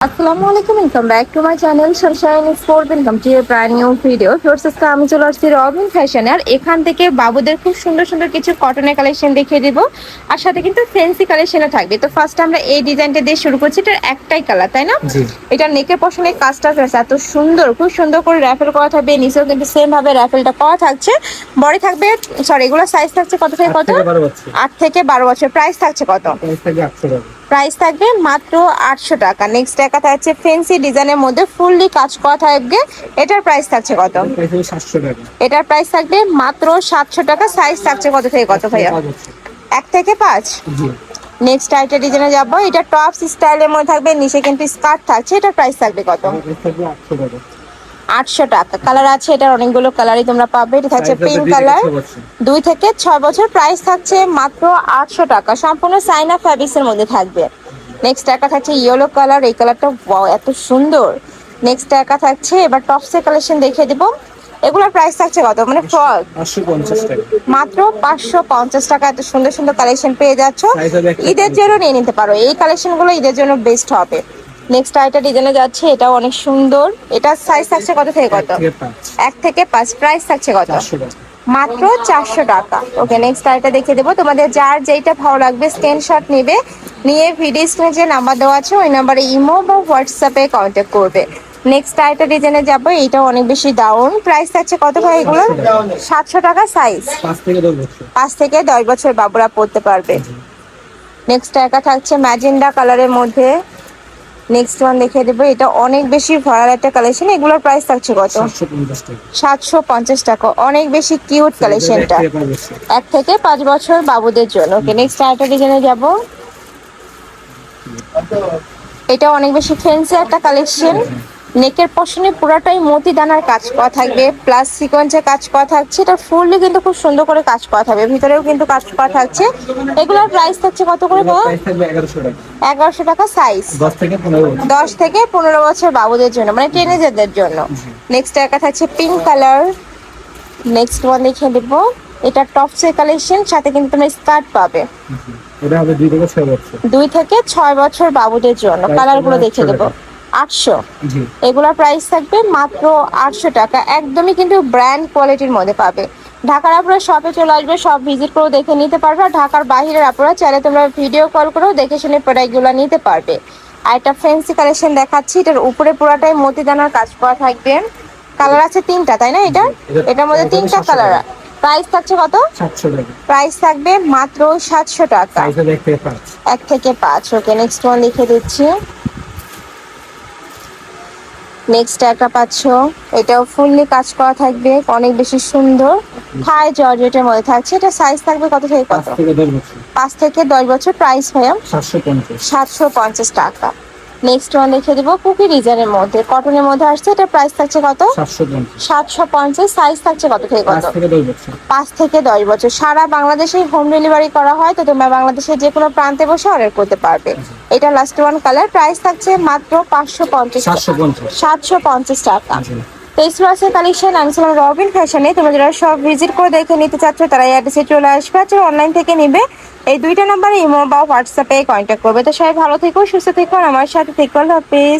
আসসালামু আলাইকুম, welcome back to my channel Sunshine sport. Welcome to A brand new video. Firoz আজকে আমি চলে আসছি রবিন ফ্যাশনে, আর এখান থেকে বাবুদের খুব সুন্দর সুন্দর কিছু কটনের কালেকশন দেখিয়ে দিব, আর সাথে কিন্তু ফ্যান্সি কালেকশনও থাকবে। তো ফার্স্ট আমরা এই ডিজাইনটা দিয়ে শুরু করছি। এটার একটাই কালার, তাই না? এটা নেকের পশনে কাজটা আছে এত সুন্দর, খুব সুন্দর করে র্যাফেল করা থাকবে। নিচেও কিন্তু সেম ভাবে র্যাফেলটা করা থাকছে। বডি থাকবে, সরি, এগুলো সাইজ থাকছে কত থেকে কত? 8 থেকে 12 বছর। প্রাইস থাকছে কত? প্রাইস থাকবে মাত্র 800 টাকা। নেক্সট টাকা থাকছে ফ্যান্সি ডিজাইনের মধ্যে ফুললি কাজ করা থাকবে। এটার প্রাইস থাকছে কত? এটার প্রাইস থাকবে মাত্র 700 টাকা। সাইজ থাকছে কত থেকে কত ভাইয়া? 1 থেকে 5। নেক্সট আইটা ডিজাইনে যাবো। এটা টপস স্টাইলের মধ্যে থাকবে, নিচে কিন্তু স্কার্ট থাকছে। এটার প্রাইস থাকবে কত? 800 টাকা। কালার আছে, এটার অনেকগুলো কালারই তোমরা পাবে। এটা থাকছে পিঙ্ক কালার, 2 থেকে 6 বছর। প্রাইস থাকছে মাত্র 800 টাকা। সম্পূর্ণ সাইনা ফ্যাব্রিক্স এর মধ্যে থাকবে। নেক্সট টাকা থাকছে ইয়েলো কালার, এই কালারটা ওয়াও এত সুন্দর। নেক্সট টাকা থাকছে, এবার টপসের কালেকশন দেখিয়ে দিব। এগুলোর প্রাইস থাকছে কত? মানে ফ্রক 550 টাকা, মাত্র 550 টাকা। এত সুন্দর সুন্দর কালেকশন পেয়ে যাচ্ছ, ঈদের জন্য নিয়ে নিতে পারো। এই কালেকশন গুলো ঈদের জন্য বেস্ট হবে। নেক্সট আইটা ডিজাইনে যাচ্ছে, এটা অনেক সুন্দর। এটা সাইজ থাকছে কত থেকে কত? 1 থেকে 5। প্রাইস থাকছে কত? মাত্র 400 টাকা। ওকে, নেক্সট আইটা দেখিয়ে দেবো। তোমাদের যার যেইটা ভালো লাগবে স্ক্রিনশট নিবে, নিয়ে ভিডিও স্ক্রিনে যে নাম্বার দেওয়া আছে ওই নাম্বারে ইমো বা হোয়াটসঅ্যাপে কন্ট্যাক্ট করবে। নেক্সট আইটা ডিজাইনে যাবো। এইটা অনেক বেশি ডাউন। প্রাইস থাকছে কত ভাই এগুলো? 700 টাকা। সাইজ 5 থেকে 10 বছর বাবুরা পড়তে পারবে। নেক্সট টাকা থাকছে ম্যাজেন্ডা কালারের মধ্যে। নেক্সট ওয়ান দেখিয়ে দেবো। এটা অনেক বেশি ভাইরাল একটা কালেকশন। এগুলোর প্রাইস থাকছে কত? 750 টাকা। অনেক বেশি কিউট কালেকশনটা, 1 থেকে 5 বছর বাবুদের জন্য। ওকে, নেক্সট আরেকটা ডিজাইনে যাব। এটা অনেক বেশি ফ্যান্সি একটা কালেকশন। নেকের পশনে পুরাটাই মতি দানার কাজ করা থাকবে, প্লাস সিকোয়েন্সের কাজ করা থাকছে। এটা ফুললি কিন্তু খুব সুন্দর করে কাজ করা থাকবে, ভিতরেও কিন্তু কাজ করা থাকছে। এগুলোর প্রাইস থাকছে কত করে? 1100 টাকা। সাইজ 10 থেকে 15 বছর বাবুদের জন্য, মানে টিনেজারদের জন্য। নেক্সট টাকা থাকছে পিঙ্ক কালার। নেক্সট ওয়ান দেখিয়ে দেবো। এটা টপসের কালেকশন, সাথে কিন্তু তোমরা স্কার্ট পাবে। এটা হবে 2 থেকে 6 বছর। 2 থেকে 6 বছর বাবুদের জন্য। কালারগুলো দেখিয়ে দেবো। 800। এগুলোর প্রাইস থাকবে মাত্র 800 টাকা। একদমই কিন্তু ব্র্যান্ড কোয়ালিটির মধ্যে পাবে। ঢাকার আপনারা শপে চলে আসবে, সব ভিজিট করে দেখে নিতে পারবে। আর ঢাকার বাইরের আপনারা চাইলে তোমরা ভিডিও কল করেও দেখে শুনে প্রোডাক্টগুলো নিতে পারবে। আর একটা ফ্যান্সি কালেকশন দেখাচ্ছি। এটার উপরে পুরাটাই মতি দানার কাজ করা থাকবে। কালার আছে 3টা, তাই না? এটার মধ্যে 3টা কালার। প্রাইস থাকছে কত? 700 টাকা। প্রাইস থাকবে মাত্র 700 টাকা। 1 থেকে 5। ওকে, নেক্সট ওয়ান লিখে দিচ্ছি। নেক্সট একটা পাচ্ছ, এটাও ফুললি কাজ করা থাকবে, অনেক বেশি সুন্দর। থাই জর্জেটের মধ্যে থাকছে। এটা সাইজ থাকবে কত থেকে কত? 5 থেকে 10 বছর। প্রাইস ভাইয়া 750 টাকা। নেক্সট ওয়ান দেখে দেবো কুকি ডিজাইনের মধ্যে, কটনের মধ্যে আসছে। এটা প্রাইস থাকছে কত? 750। সাইজ থাকছে কত থেকে কত? 5 থেকে 10 বছর। সারা বাংলাদেশে হোম ডেলিভারি করা হয়, তো তোমরা বাংলাদেশের যে কোনো প্রান্তে বসে অর্ডার করতে পারবে। এটা লাস্ট ওয়ান কালার। প্রাইস থাকছে মাত্র 750 টাকা। ফেসওয়াশের কালেকশন আমি ছিলাম রবিন ফ্যাশনে। তোমরা যারা সব ভিজিট করে দেখে নিতে চাচ্ছ তারা এই অ্যাড্রেসে চলে আসবে। আর অনলাইন থেকে নিবে, এই 2টা নাম্বারে ইমো বা হোয়াটসঅ্যাপে কন্ট্যাক্ট করবে। তো সবাই ভালো থেকো, সুস্থ থেকো, আমার সাথে থেকো। আল্লাহ হাফেজ।